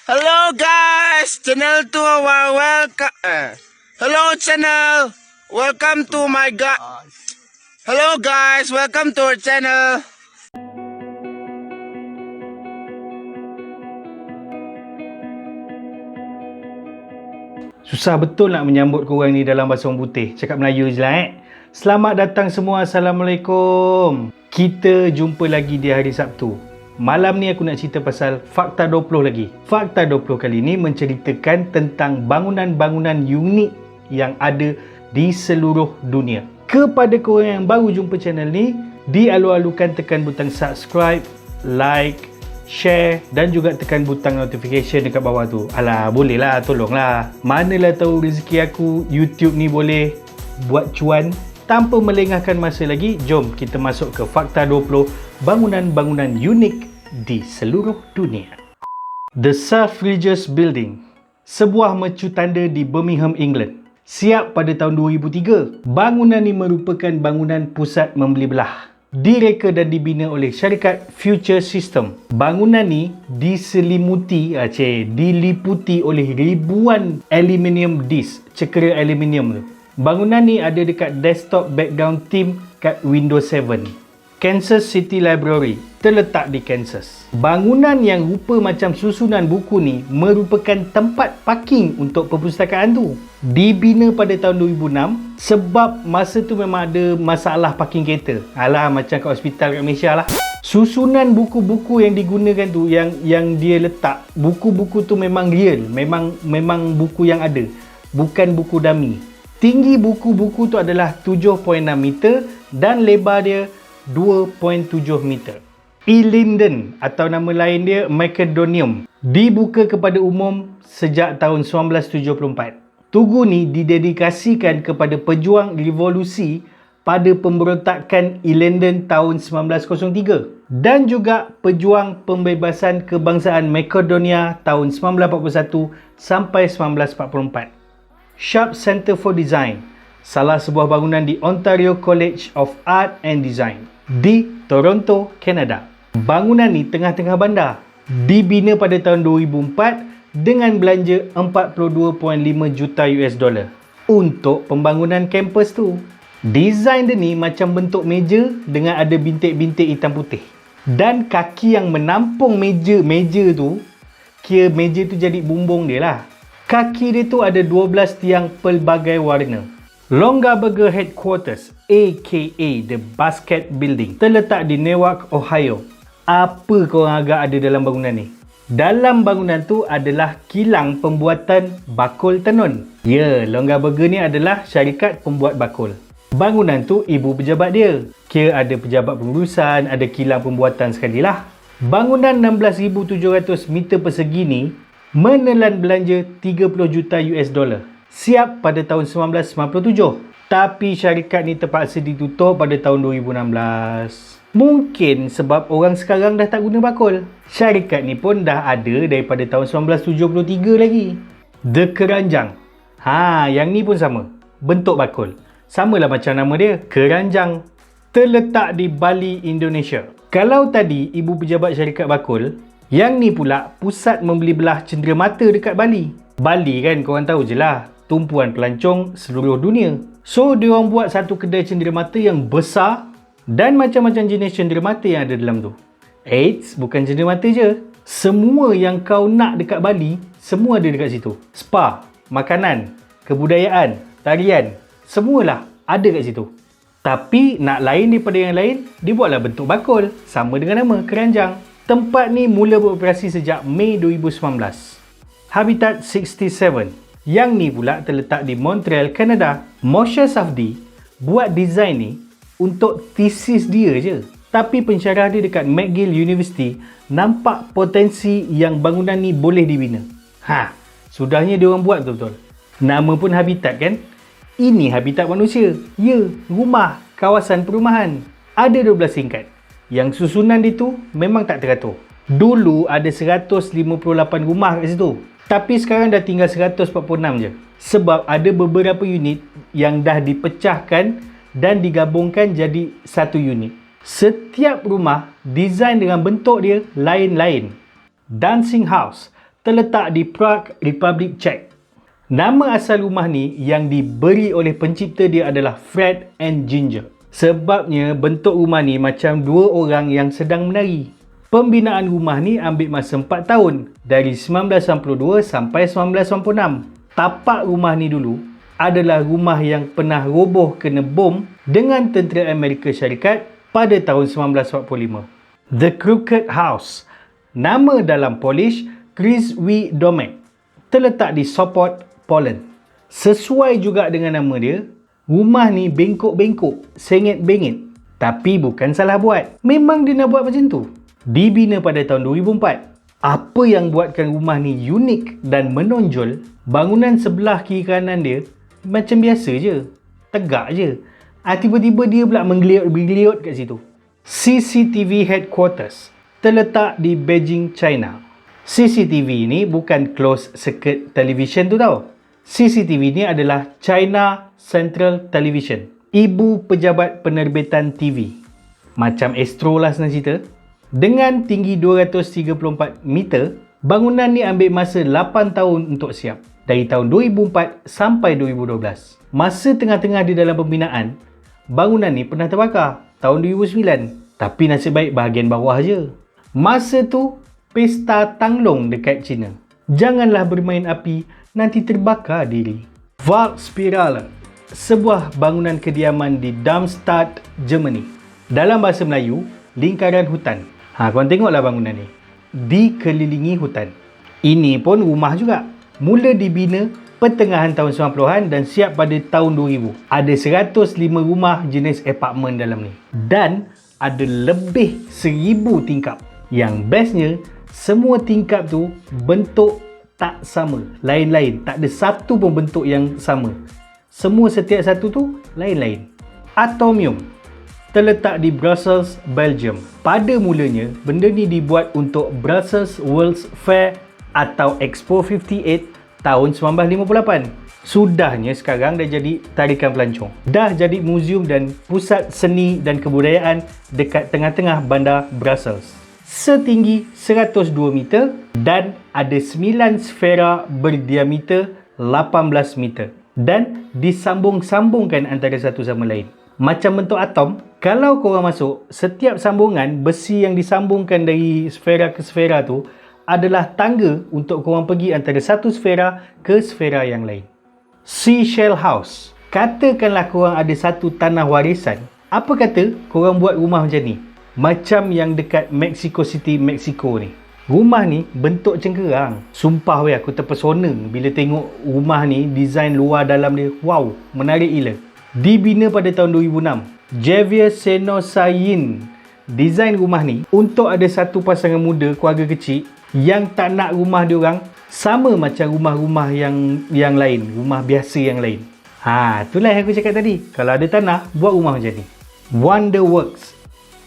Hello guys, channel to our welcome. Hello channel, welcome to my Hello guys, welcome to our channel. Susah betul nak menyambut korang ni dalam bahasa orang putih. Cakap Melayu je lah Selamat datang semua. Assalamualaikum. Kita jumpa lagi di hari Sabtu. Malam ni aku nak cerita pasal Fakta 20 lagi. Fakta 20 kali ni menceritakan tentang bangunan-bangunan unik yang ada di seluruh dunia. Kepada korang yang baru jumpa channel ni, dialu-alukan tekan butang subscribe, like, share dan juga tekan butang notification dekat bawah tu. Alah, bolehlah, tolonglah. Manalah tahu rezeki aku YouTube ni boleh buat cuan. Tanpa melengahkan masa lagi, jom kita masuk ke Fakta 20 bangunan-bangunan unik di seluruh dunia. The Selfridges Building, sebuah mercu tanda di Birmingham, England. Siap pada tahun 2003. Bangunan ini merupakan bangunan pusat membeli belah. Direka dan dibina oleh syarikat Future System. Bangunan ni diliputi oleh ribuan aluminium disc, cekera aluminium tu. Bangunan ni ada dekat desktop background theme kat Windows 7. Kansas City Library terletak di Kansas. Bangunan yang rupa macam susunan buku ni merupakan tempat parking untuk perpustakaan tu. Dibina pada tahun 2006 sebab masa tu memang ada masalah parking kereta. Alah, macam kat hospital kat Malaysia lah. Susunan buku-buku yang digunakan tu, yang dia letak, buku-buku tu memang real, memang buku yang ada, bukan buku dummy. Tinggi buku-buku tu adalah 7.6 meter dan lebar dia 2.7 meter. Linden atau nama lain dia Macedonium dibuka kepada umum sejak tahun 1974. Tugu ni didedikasikan kepada pejuang revolusi pada pemberontakan Linden tahun 1903 dan juga pejuang pembebasan kebangsaan Makedonia tahun 1941 sampai 1944. Sharp Centre for Design, salah sebuah bangunan di Ontario College of Art and Design di Toronto, Kanada. Bangunan ni tengah-tengah bandar. Dibina pada tahun 2004 dengan belanja 42.5 juta US dollar untuk pembangunan kampus tu. Desain dia ni macam bentuk meja dengan ada bintik-bintik hitam putih. Dan kaki yang menampung meja tu, kira meja tu jadi bumbung dia lah. Kaki dia tu ada 12 tiang pelbagai warna. Longaberger Headquarters aka The Basket Building terletak di Newark, Ohio. Apa korang agak ada dalam bangunan ni? Dalam bangunan tu adalah kilang pembuatan bakul tenun. Ya, Longaberger ni adalah syarikat pembuat bakul. Bangunan tu ibu pejabat dia. Kira ada pejabat pengurusan, ada kilang pembuatan sekali lah. Bangunan 16,700 meter persegi ni menelan belanja 30 juta US dollar. Siap pada tahun 1997. Tapi syarikat ni terpaksa ditutup pada tahun 2016. Mungkin sebab orang sekarang dah tak guna bakul. Syarikat ni pun dah ada daripada tahun 1973 lagi. The Keranjang. Yang ni pun sama. Bentuk bakul. Samalah macam nama dia, Keranjang. Terletak di Bali, Indonesia. Kalau tadi ibu pejabat syarikat bakul, yang ni pula pusat membeli belah cenderamata dekat Bali. Bali kan korang tahu je lah, tumpuan pelancong seluruh dunia. So, diorang buat satu kedai cenderamata yang besar dan macam-macam jenis cenderamata yang ada dalam tu. Eits, bukan cenderamata je. Semua yang kau nak dekat Bali, semua ada dekat situ. Spa, makanan, kebudayaan, tarian, semualah ada kat situ. Tapi nak lain daripada yang lain, dibuatlah bentuk bakul. Sama dengan nama, Keranjang. Tempat ni mula beroperasi sejak Mei 2019. Habitat 67. Yang ni pula terletak di Montreal, Kanada. Moshe Safdie buat design ni untuk tesis dia je. Tapi pensyarah dia dekat McGill University nampak potensi yang bangunan ni boleh dibina. Sudahnya dia orang buat betul-betul. Nama pun Habitat kan? Ini habitat manusia. Ya, rumah, kawasan perumahan. Ada 12 tingkat. Yang susunan dia tu memang tak teratur. Dulu ada 158 rumah kat situ. Tapi sekarang dah tinggal 146 je. Sebab ada beberapa unit yang dah dipecahkan dan digabungkan jadi satu unit. Setiap rumah desain dengan bentuk dia lain-lain. Dancing House, terletak di Prague, Republic Czech. Nama asal rumah ni yang diberi oleh pencipta dia adalah Fred and Ginger. Sebabnya bentuk rumah ni macam dua orang yang sedang menari. Pembinaan rumah ni ambil masa 4 tahun, dari 1992 sampai 1996. Tapak rumah ni dulu adalah rumah yang pernah roboh kena bom dengan tentera Amerika Syarikat pada tahun 1945. The Crooked House, nama dalam Polish Krzywý Domek, terletak di Sopot, Poland. Sesuai juga dengan nama dia, rumah ni bengkok-bengkok, sengit-bengit. Tapi bukan salah buat. Memang dia nak buat macam tu. Dibina pada tahun 2004. Apa yang buatkan rumah ni unik dan menonjol, bangunan sebelah kiri kanan dia macam biasa je. Tegak je. Tiba-tiba dia pula menggeliut-geliut kat situ. CCTV Headquarters terletak di Beijing, China. CCTV ni bukan closed circuit television tu tau. CCTV ni adalah China Central Television, ibu pejabat penerbitan TV. Macam Astro lah senang cerita. Dengan tinggi 234 meter, bangunan ni ambil masa 8 tahun untuk siap. Dari tahun 2004 sampai 2012. Masa tengah-tengah di dalam pembinaan, bangunan ni pernah terbakar tahun 2009. Tapi nasib baik bahagian bawah je. Masa tu, pesta Tanglong dekat China. Janganlah bermain api, nanti terbakar diri. Waldspirale, sebuah bangunan kediaman di Darmstadt, Germany. Dalam bahasa Melayu, lingkaran hutan. Korang tengoklah bangunan ni. Dikelilingi hutan. Ini pun rumah juga. Mula dibina pertengahan tahun 90-an dan siap pada tahun 2000. Ada 105 rumah jenis apartmen dalam ni. Dan ada lebih 1000 tingkap. Yang bestnya, semua tingkap tu bentuk tak sama, lain-lain. Tak ada satu pun bentuk yang sama. Semua setiap satu tu lain-lain. Atomium terletak di Brussels, Belgium. Pada mulanya, benda ni dibuat untuk Brussels World's Fair atau Expo 58 tahun 1958. Sudahnya sekarang dah jadi tarikan pelancong. Dah jadi muzium dan pusat seni dan kebudayaan dekat tengah-tengah bandar Brussels. Setinggi 102 meter dan ada 9 sfera berdiameter 18 meter dan disambung-sambungkan antara satu sama lain. Macam bentuk atom, kalau korang masuk, setiap sambungan besi yang disambungkan dari sfera ke sfera tu adalah tangga untuk korang pergi antara satu sfera ke sfera yang lain. Seashell House. Katakanlah korang ada satu tanah warisan. Apa kata korang buat rumah macam ni? Macam yang dekat Mexico City, Mexico ni. Rumah ni bentuk cengkerang. Sumpah weh, aku terpesona bila tengok rumah ni, design luar dalam dia. Wow, menarik gila. Dibina pada tahun 2006. Javier Senosayin design rumah ni untuk ada satu pasangan muda keluarga kecil yang tak nak rumah diorang sama macam rumah-rumah yang lain, rumah biasa yang lain. Itulah yang aku cakap tadi. Kalau ada tanah, buat rumah macam ni. Wonderworks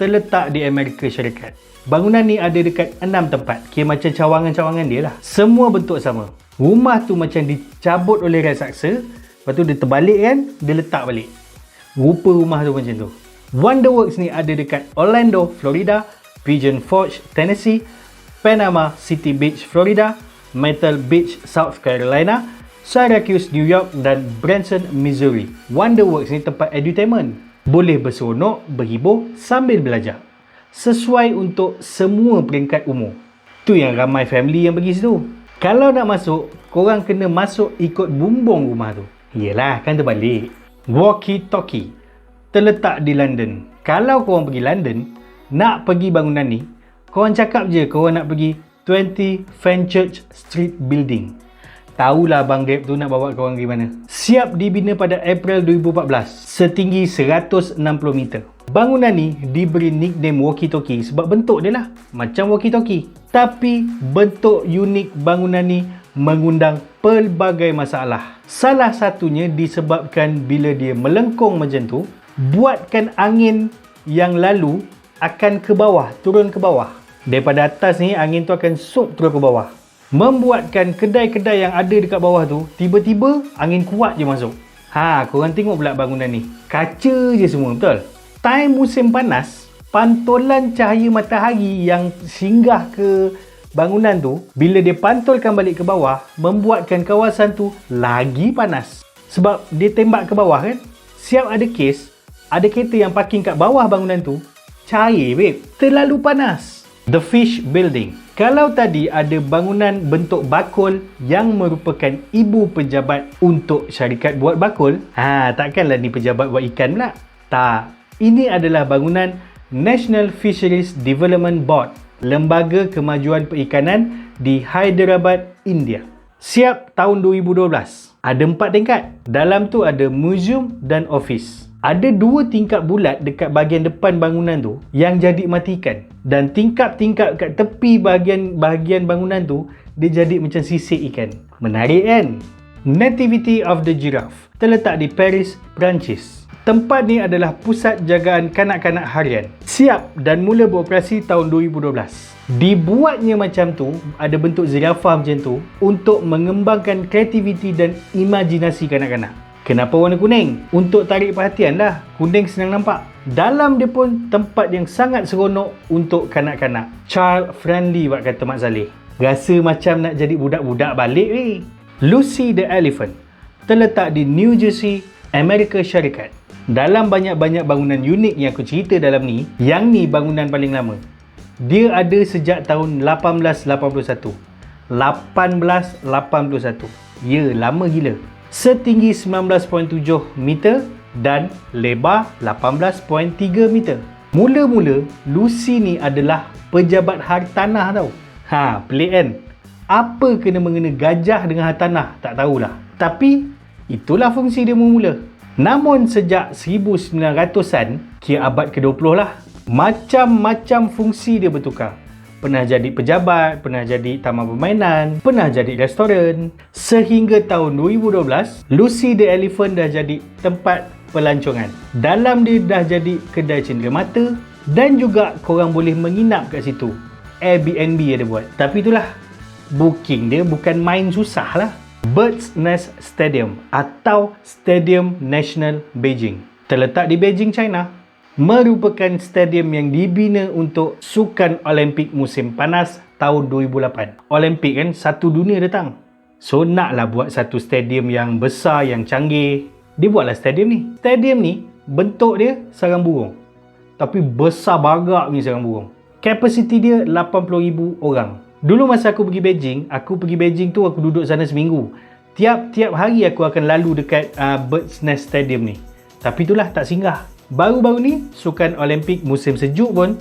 terletak di Amerika Syarikat. Bangunan ni ada dekat 6 tempat. Kira macam cawangan-cawangan dia lah. Semua bentuk sama. Rumah tu macam dicabut oleh raksasa. Lepas tu dia terbalik kan, dia letak balik. Rupa rumah tu macam tu. Wonderworks ni ada dekat Orlando, Florida, Pigeon Forge, Tennessee, Panama City Beach, Florida, Myrtle Beach, South Carolina, Syracuse, New York dan Branson, Missouri. Wonderworks ni tempat edutainment. Boleh berseronok, berhibur sambil belajar. Sesuai untuk semua peringkat umur. Tu yang ramai family yang pergi situ. Kalau nak masuk, korang kena masuk ikut bumbung rumah tu. Yelah, kan terbalik. Walkie Talkie terletak di London. Kalau korang pergi London, nak pergi bangunan ni, korang cakap je korang nak pergi 20 Fenchurch Street Building. Tahulah Bang Grab tu nak bawa korang pergi mana. Siap dibina pada April 2014. Setinggi 160 meter. Bangunan ni diberi nickname Walkie Talkie sebab bentuk dia lah macam walkie talkie. Tapi bentuk unik bangunan ni mengundang pelbagai masalah. Salah satunya disebabkan bila dia melengkung macam tu, buatkan angin yang lalu akan ke bawah, turun ke bawah. Daripada atas ni angin tu akan sup turun ke bawah. Membuatkan kedai-kedai yang ada dekat bawah tu tiba-tiba angin kuat je masuk. Korang tengok pula bangunan ni. Kaca je semua, betul? Time musim panas, pantulan cahaya matahari yang singgah ke bangunan tu bila dia pantulkan balik ke bawah membuatkan kawasan tu lagi panas. Sebab dia tembak ke bawah kan. Siap ada kes, ada kereta yang parking kat bawah bangunan tu, cair babe, terlalu panas. The Fish Building. Kalau tadi ada bangunan bentuk bakul yang merupakan ibu pejabat untuk syarikat buat bakul, takkanlah ni pejabat buat ikan pula. Tak, ini adalah bangunan National Fisheries Development Board, Lembaga Kemajuan Perikanan di Hyderabad, India. Siap tahun 2012. Ada 4 tingkat. Dalam tu ada museum dan office. Ada 2 tingkap bulat dekat bahagian depan bangunan tu yang jadi mati ikan. Dan tingkap-tingkap kat tepi bahagian bangunan tu dia jadi macam sisik ikan. Menarik kan? Nativity of the Giraffe terletak di Paris, Perancis. Tempat ni adalah pusat jagaan kanak-kanak harian. Siap dan mula beroperasi tahun 2012. Dibuatnya macam tu, ada bentuk zirafah macam tu untuk mengembangkan kreativiti dan imajinasi kanak-kanak. Kenapa warna kuning? Untuk tarik perhatian lah. Kuning senang nampak. Dalam dia pun tempat yang sangat seronok untuk kanak-kanak. Child friendly buat kata Mak Saleh. Rasa macam nak jadi budak-budak balik weh. Lucy the Elephant terletak di New Jersey, Amerika Syarikat. Dalam banyak-banyak bangunan unik yang aku cerita dalam ni, yang ni bangunan paling lama. Dia ada sejak tahun 1881. 1881. Ya, lama gila. Setinggi 19.7 meter dan lebar 18.3 meter. Mula-mula, Lucy ni adalah pejabat hartanah tau. Pelik kan? Apa kena mengena gajah dengan hartanah? Tak tahulah. Tapi, itulah fungsi dia mula-mula. Namun sejak 1900-an, kira abad ke-20 lah, macam-macam fungsi dia bertukar. Pernah jadi pejabat, pernah jadi taman permainan, pernah jadi restoran. Sehingga tahun 2012, Lucy the Elephant dah jadi tempat pelancongan. Dalam dia dah jadi kedai cendera mata dan juga korang boleh menginap kat situ. Airbnb ada buat. Tapi itulah, booking dia bukan main susah lah. Bird's Nest Stadium atau Stadium National Beijing terletak di Beijing, China. Merupakan stadium yang dibina untuk Sukan Olimpik musim panas tahun 2008. Olimpik kan, satu dunia datang. So naklah buat satu stadium yang besar, yang canggih. Dia buatlah stadium ni. Stadium ni bentuk dia sarang burung. Tapi besar bagak ni sarang burung. Kapasiti dia 80,000 orang. Dulu masa aku pergi Beijing tu aku duduk sana seminggu. Tiap-tiap hari aku akan lalu dekat Bird's Nest Stadium ni. Tapi itulah, tak singgah. Baru-baru ni, Sukan Olimpik musim sejuk pun,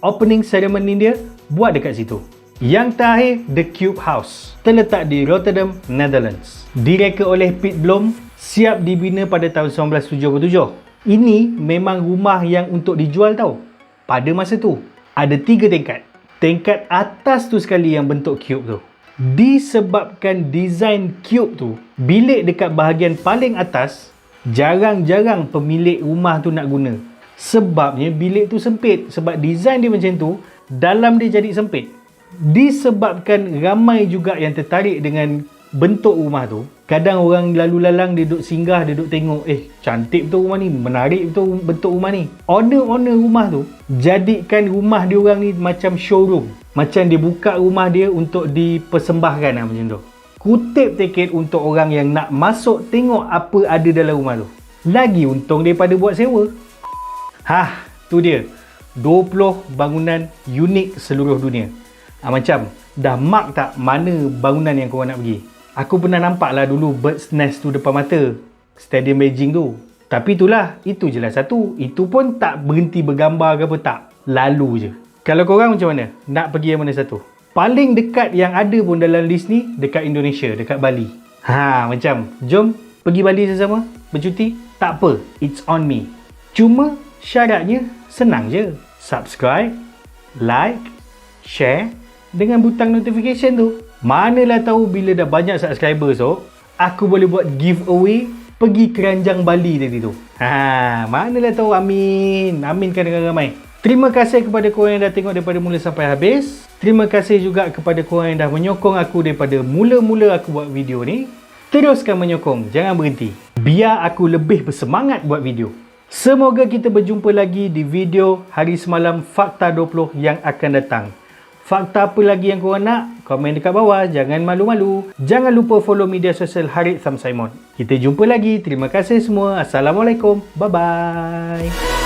opening ceremony dia buat dekat situ. Yang terakhir, The Cube House. Terletak di Rotterdam, Netherlands. Direka oleh Piet Blom, siap dibina pada tahun 1977. Ini memang rumah yang untuk dijual tau. Pada masa tu, ada 3 tingkat. Tingkat atas tu sekali yang bentuk cube tu. Disebabkan design cube tu, bilik dekat bahagian paling atas, jarang-jarang pemilik rumah tu nak guna. Sebabnya bilik tu sempit. Sebab design dia macam tu, dalam dia jadi sempit. Disebabkan ramai juga yang tertarik dengan bentuk rumah tu. Kadang orang lalu lalang dia duduk singgah, dia duduk tengok, cantik betul rumah ni, menarik betul bentuk rumah ni. Owner rumah tu jadikan rumah dia orang ni macam showroom. Macam dia buka rumah dia untuk dipersembahkan lah, macam tu. Kutip tiket untuk orang yang nak masuk tengok apa ada dalam rumah tu. Lagi untung daripada buat sewa. Tu dia. 20 bangunan unik seluruh dunia. Macam, dah mark tak mana bangunan yang korang nak pergi? Aku pernah nampak lah dulu Bird's Nest tu depan mata. Stadium Beijing tu. Tapi itulah, itu je lah satu. Itu pun tak berhenti bergambar ke apa, tak. Lalu je. Kalau korang macam mana? Nak pergi yang mana satu? Paling dekat yang ada pun dalam list ni dekat Indonesia, dekat Bali. Macam, jom pergi Bali sama-sama, bercuti. Tak apa, it's on me. Cuma syaratnya senang je. Subscribe, like, share dengan butang notification tu. Manalah tahu bila dah banyak subscriber aku boleh buat giveaway pergi keranjang Bali tadi tu. Manalah tahu, amin. Aminkan dengan ramai. Terima kasih kepada korang yang dah tengok daripada mula sampai habis. Terima kasih juga kepada korang yang dah menyokong aku daripada mula-mula aku buat video ni. Teruskan menyokong, jangan berhenti. Biar aku lebih bersemangat buat video. Semoga kita berjumpa lagi di video Hari Semalam Fakta 20 yang akan datang. Fakta apa lagi yang korang nak? Komen dekat bawah. Jangan malu-malu. Jangan lupa follow media sosial Harith Sam Simon. Kita jumpa lagi. Terima kasih semua. Assalamualaikum. Bye-bye.